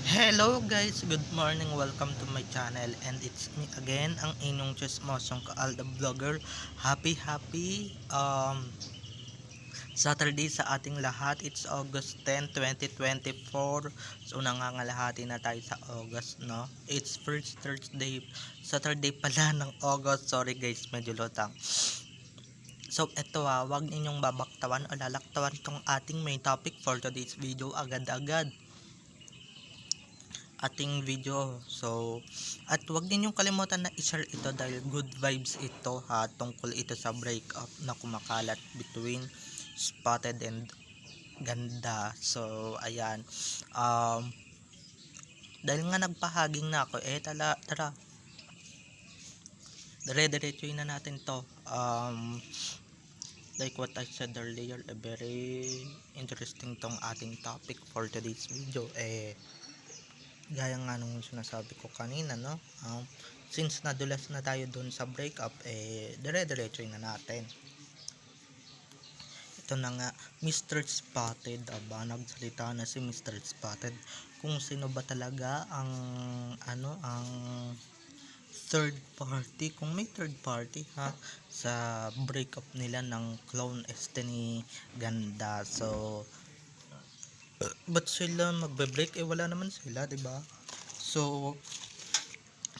Hello guys, good morning, welcome to my channel and it's me again, ang inyong chismosong Kaalda Vlogger. Happy Saturday sa ating lahat. It's August 10, 2024. So nangangalahati na tayo sa August, no? It's first Saturday pala ng August. Sorry guys, medyo lutang. So eto wag ninyong babaktawan o lalaktawan tong ating main topic for today's video agad-agad ating video. So, at wag ninyong kalimutan na i-share ito dahil good vibes ito ha, tungkol ito sa breakup na kumakalat between Spotted and Ganda. So, ayan. Dahil nga nagpahaging na ako, tara. Dire-diretsuin na natin to. Like what I said earlier, a very interesting tong ating topic for today's video. Gaya nga nung sinasabi ko kanina, no? Since nadulas na tayo dun sa breakup, dire-diretso na natin. Ito na nga, Mr. Spotted, nagsalita na si Mr. Spotted kung sino ba talaga ang third party, kung may third party ha sa breakup nila ng Clone Este ni Ganda. So ba't sila magbe-break? Wala naman sila, 'di ba? So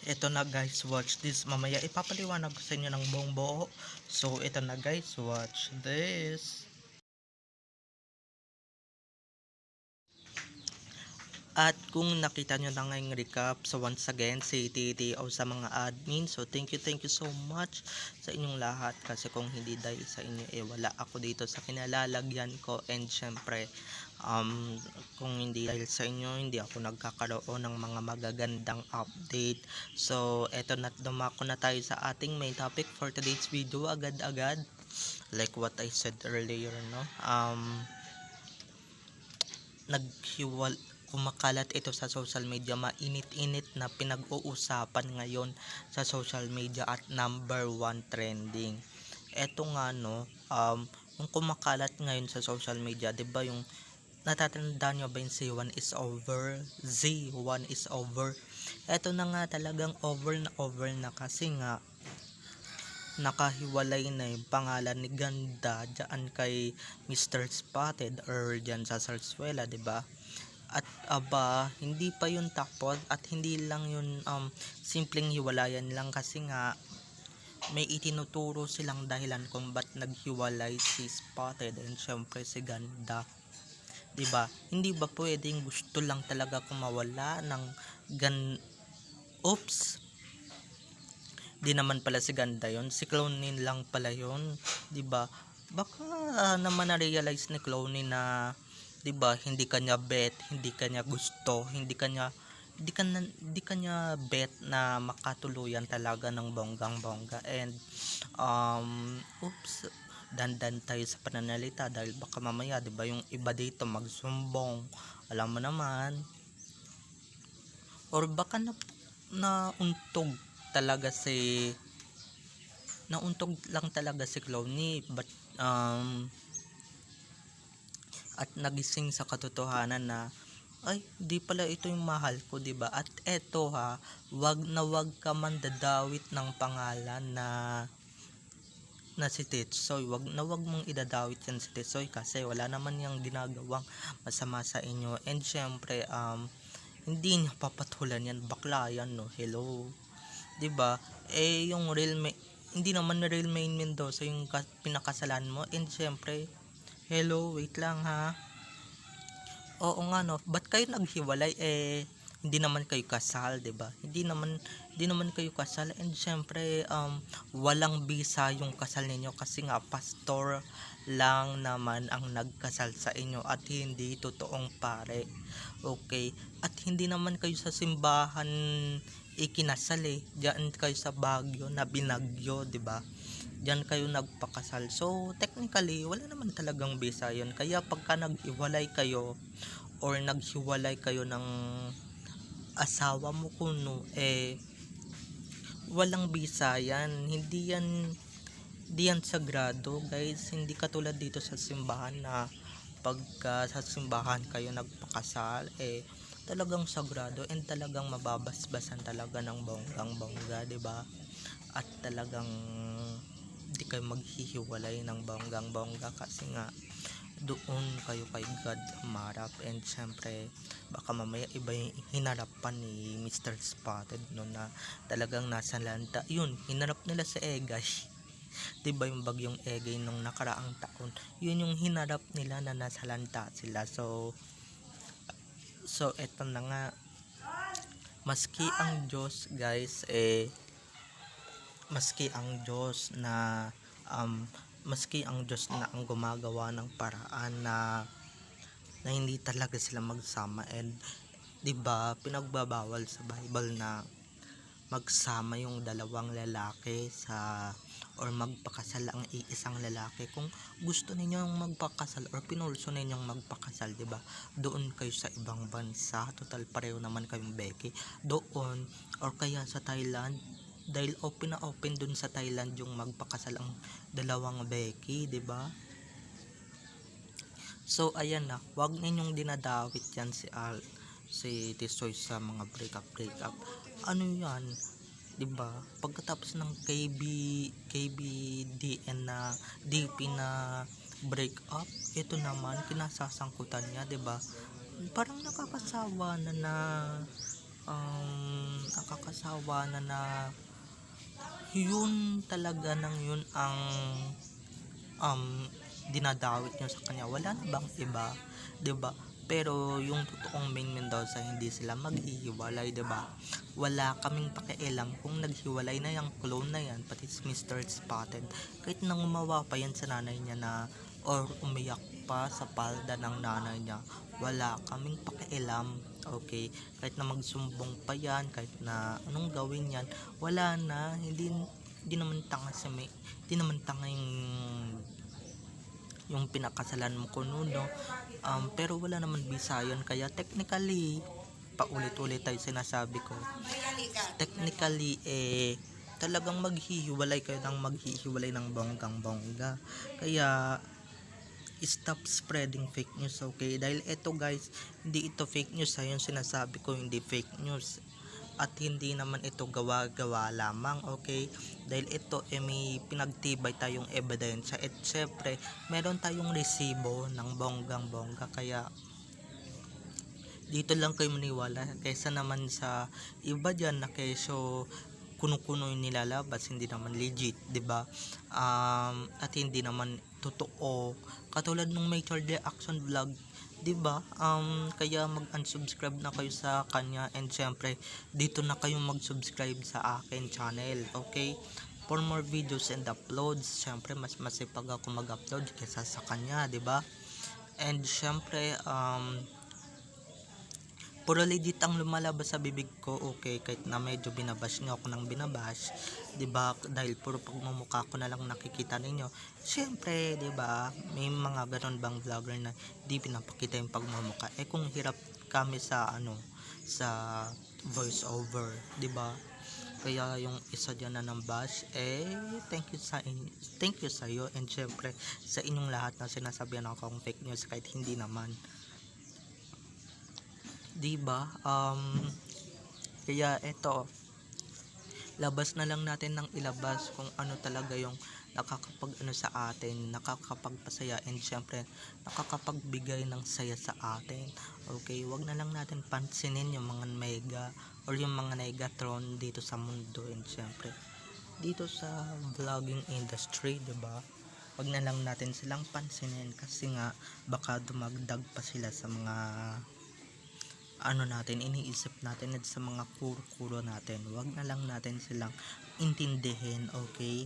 eto na guys, watch this. Mamaya ipapaliwanag ko sa inyo ng buong buo. So eto na guys, watch this. At kung nakita nyo na ngayong recap, so once again, si TTO sa mga admin. So thank you so much sa inyong lahat. Kasi kung hindi dahil sa inyo, wala ako dito sa kinalalagyan ko. And syempre, kung hindi dahil sa inyo, hindi ako nagkakaroon ng mga magagandang update. So eto na, dumako na tayo sa ating main topic for today's video agad-agad. Like what I said earlier, no? Kumakalat ito sa social media, mainit-init na pinag-uusapan ngayon sa social media at number 1 trending. Eto nga, no, yung kumakalat ngayon sa social media, 'di ba, yung natatandaan nyo ba yung Z1 is over, Z1 is over. Eto na nga, talagang over na kasi nga nakahiwalay na yung pangalan ni Ganda diyan kay Mr. Spotted or diyan sa Sarsuela, 'di ba? At hindi pa yun tapos at hindi lang yun simpleng hiwalayan lang, kasi nga may itinuturo silang dahilan kung ba't naghiwalay si Spotted and syempre si Ganda, 'di ba? Hindi ba pwedeng gusto lang talaga kumawala ng oops, di naman pala si Ganda yon, si Clowney lang pala yon, 'di ba? Baka naman na-realize ni Clowney na, 'di ba, hindi kanya bet, hindi kanya gusto, hindi kanya bet na makatuluyan talaga ng bonggang-bongga. And oops, dandan tayo sa pananalita dahil baka mamaya, 'di ba, yung iba dito magsumbong, alam mo naman, or baka nauntog talaga nauntog lang talaga si Clowney, but at nagising sa katotohanan na ay, di pala ito yung mahal ko, 'di ba? At eto ha, wag ka man dadawit ng pangalan na si Tetsoy. Wag mong idadawit yan si Tetsoy kasi wala naman yang ginagawang masama sa inyo. And syempre, hindi niya papatulan yan, bakla yan, no? Hello, 'di ba? Yung hindi naman real main Mendoza yung pinakasalan mo. And syempre, hello, wait lang ha. Oo nga, no, ba't kayo naghiwalay? Hindi naman kayo kasal, 'di ba? Hindi naman kayo kasal. And syempre, walang bisa yung kasal ninyo kasi nga pastor lang naman ang nagkasal sa inyo at hindi totoong pare. Okay? At hindi naman kayo sa simbahan ikinasal, diyan kayo sa Baguio na binagyo, 'di ba? Diyan kayo nagpakasal. So technically wala naman talagang bisa yun. Kaya pagka naghiwalay kayo or naghiwalay kayo ng asawa mo kuno, walang bisa yan. Hindi yan sagrado, guys. Hindi katulad dito sa simbahan na pagka sa simbahan kayo nagpakasal, talagang sagrado and talagang mababasbasan talaga ng bonggang bongga, 'di ba? At talagang di kayo maghihiwalay ng bonggang bongga kasi nga doon kayo kay God umarap. And syempre baka mamaya iba yung hinarapan ni Mr. Spotted no, na talagang nasa lanta. Yun, hinarap nila sa Egay. 'Di ba yung bagyong Egay nung nakaraang taon? Yun yung hinarap nila na nasa lanta sila. So eto na nga, maski ang Diyos guys maski ang Diyos na maski ang Diyos na ang gumagawa ng paraan na hindi talaga sila magsama. And 'di ba pinagbabawal sa Bible na magsama yung dalawang lalaki or magpakasal ang iisang lalaki. Kung gusto ninyong magpakasal or pinulso ninyong magpakasal, 'di ba? Doon kayo sa ibang bansa, total pareho naman kayong beke. Doon or kaya sa Thailand, dahil open na open dun sa Thailand yung magpakasal ang dalawang beke, 'di ba? So ayan na, wag ninyong dinadawit yan si Tisoy sa mga breakup. Ano yan, 'di ba? Pagkatapos ng KBDN na DP na breakup, ito naman kinasasangkutan niya, 'di ba? Parang nakakasawa na yun talaga nang yun ang dinadawit nyo sa kanya. Wala na bang iba, 'di ba? Pero yung totoong main Mendoza, hindi sila maghihiwalay, 'di ba? Wala kaming pakialam kung naghiwalay na yung clone na yan, pati si Mr. Spotted. Kahit nang umawa pa yan sa nanay niya or umiyak pa sa palda ng nanay niya, wala kaming pakialam, okay? Kahit na magsumbong pa yan, kahit na anong gawin yan, wala na. Hindi naman tanga hindi naman tanga yung pinakasalan mo ko no. Pero wala naman bisayon, kaya technically paulit-ulit tayo sinasabi ko, technically talagang maghihiwalay ng bonggang bongga. Kaya stop spreading fake news, okay? Dahil ito guys, hindi ito fake news yung sinasabi ko, hindi fake news. At hindi naman ito gawa-gawa lamang, okay? Dahil ito may pinagtibay tayong ebidensya. At syempre meron tayong resibo ng bonggang bongga. Kaya dito lang kayo maniwala kaysa naman sa iba dyan na keso kuno-kuno yung nilalabas, hindi naman legit, 'di ba? At hindi naman totoo, katulad nung Major Reaction Vlog, 'di ba? Kaya mag-unsubscribe na kayo sa kanya. And syempre dito na kayo mag-subscribe sa akin channel, okay? For more videos and uploads, syempre mas masipag ako mag-upload kaysa sa kanya, 'di ba? And syempre puro legit ang lumalabas sa bibig ko, okay? Kahit na medyo binabash niyo ako ng binabash, 'di ba? Dahil puro pagmumukha ko na lang nakikita ninyo. Syempre, 'di ba? May mga ganon bang vlogger na di pinapakita yung pagmumukha? Kung hirap kami sa sa voice over, 'di ba? Kaya yung isa diyan na ng bash, thank you sa iyo. And syempre sa inyong lahat na sinasabihan akong fake news kahit hindi naman, 'di ba? Kaya eto, labas na lang natin ng ilabas kung ano talaga yung sa atin, nakakapagpasaya, and syempre nakakapagbigay ng saya sa atin, okay? Wag na lang natin pansinin yung mga mega or yung mga negatron dito sa mundo. And syempre dito sa vlogging industry, 'di ba? Wag na lang natin silang pansinin kasi nga baka dumagdag pa sila sa mga natin, iniisip natin at sa mga kuro natin. Wag na lang natin silang intindihin, okay?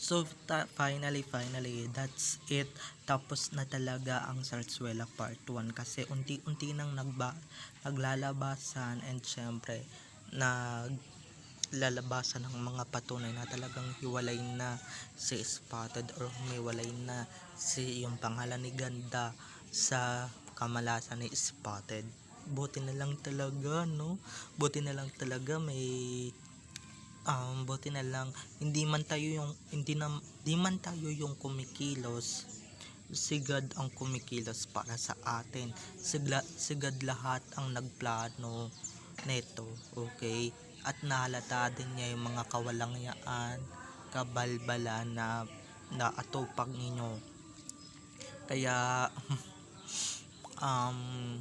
So finally, that's it. Tapos na talaga ang Zarzuela part 1 kasi unti-unti nang naglalabasan, and syempre naglalabasan ng mga patunay na talagang hiwalay na si Spotted or humiwalay na yung pangalan ni Ganda sa kamalasan ni Spotted. Buti na lang talaga, no? Buti na lang talaga buti na lang hindi man tayo yung kumikilos, sigad ang kumikilos para sa atin. Sigad lahat ang nagplano neto, okay? At nahalata din niya yung mga kawalangyaan, kabalbalan na naatupag ninyo. Kaya um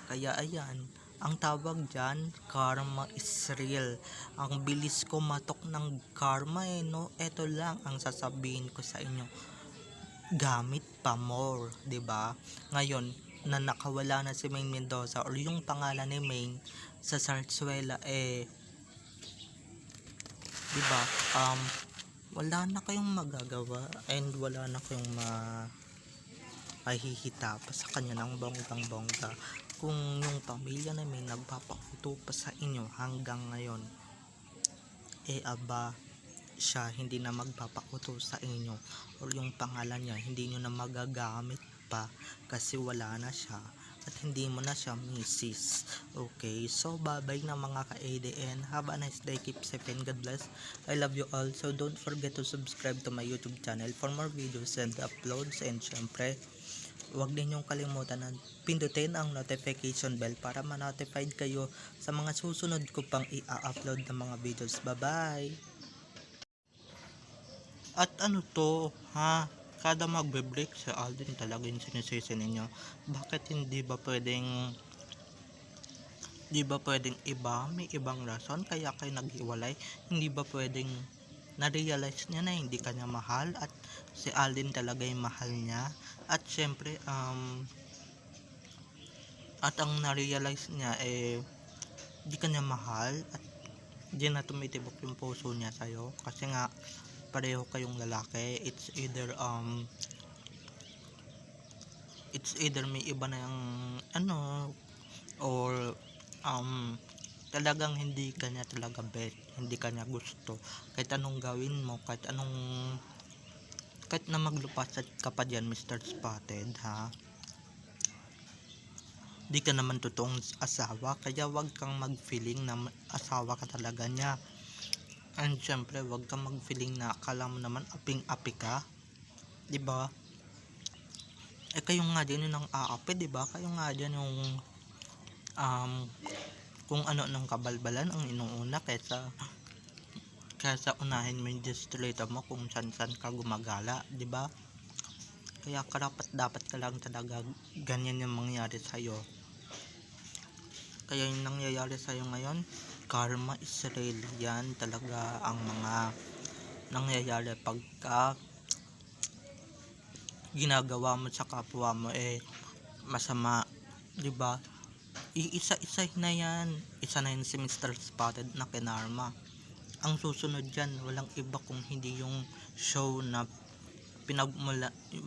kaya ayan, ang tawag dyan, karma is real. Ang bilis ko matok ng karma no. Eto lang ang sasabihin ko sa inyo, gamit pa more, 'di ba? Ngayon na nakawala na si Maine Mendoza or yung pangalan ni Maine sa Zarzuela 'di ba? Wala na kayong magagawa and wala na kayong mahihita pa sa kanya ng bonggang bongga. Kung yung pamilya na may nagpapakuto pa sa inyo hanggang ngayon, aba, siya hindi na magpapakuto sa inyo or yung pangalan niya hindi nyo na magagamit pa kasi wala na siya at hindi mo na siya misis. Okay, so bye-bye na mga ka-ADN. Have a nice day, keep safe and God bless. I love you all. So don't forget to subscribe to my YouTube channel for more videos and uploads, and syempre huwag ninyong kalimutan na pindutin ang notification bell para ma-notified kayo sa mga susunod ko pang i-upload ng mga videos. Bye-bye! At ano to, ha? Kada magbe-break si Alden talaga yung sinisisi ninyo. Bakit hindi ba pwedeng iba, may ibang rason kaya kayo naghiwalay? Hindi ba pwedeng na-realize niya na hindi kanya mahal at si Alden talaga yung mahal niya? At syempre at ang na-realize niya hindi kanya mahal at di na tumitibok yung puso niya sa'yo kasi nga pareho kayong lalaki. It's either may iba na yung or talagang hindi kanya talaga bet, hindi kanya gusto kahit anong gawin mo, kahit na maglupasat ka pa dyan, Mr. Spotted, ha? Di ka naman totoong asawa, kaya wag kang mag-feeling na asawa ka talaga niya. And syempre wag kang mag-feeling na akala mo naman aping-api ka, 'di ba? Kayo nga din yung aapi, 'di ba? Kayo nga din yung kung ano ng kabalbalan ang inuuna kaysa unahin mo yung distrito mo kung saan ka gumagala, 'di ba? Kaya karapat dapat ka lang talaga ganyan yung mangyari sa'yo. Kaya yung nangyayari sa'yo ngayon, karma is real. Yan talaga ang mga nangyayari pagka ginagawa mo sa kapwa mo masama, 'di ba? Iisa-isa na yan. Isa na yun si Mr. Spotted na kinarma. Ang susunod dyan, walang iba kung hindi yung show na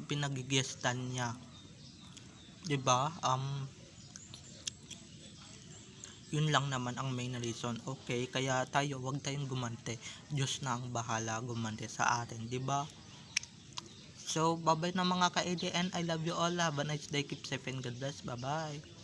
pinagigestan niya, 'di ba? Yun lang naman ang main reason. Okay, kaya tayo wag tayong gumante. Diyos na ang bahala gumante sa atin, 'di ba? So bye bye na mga ka-ADN. I love you all. Have a nice day, keep safe and God bless. Bye bye.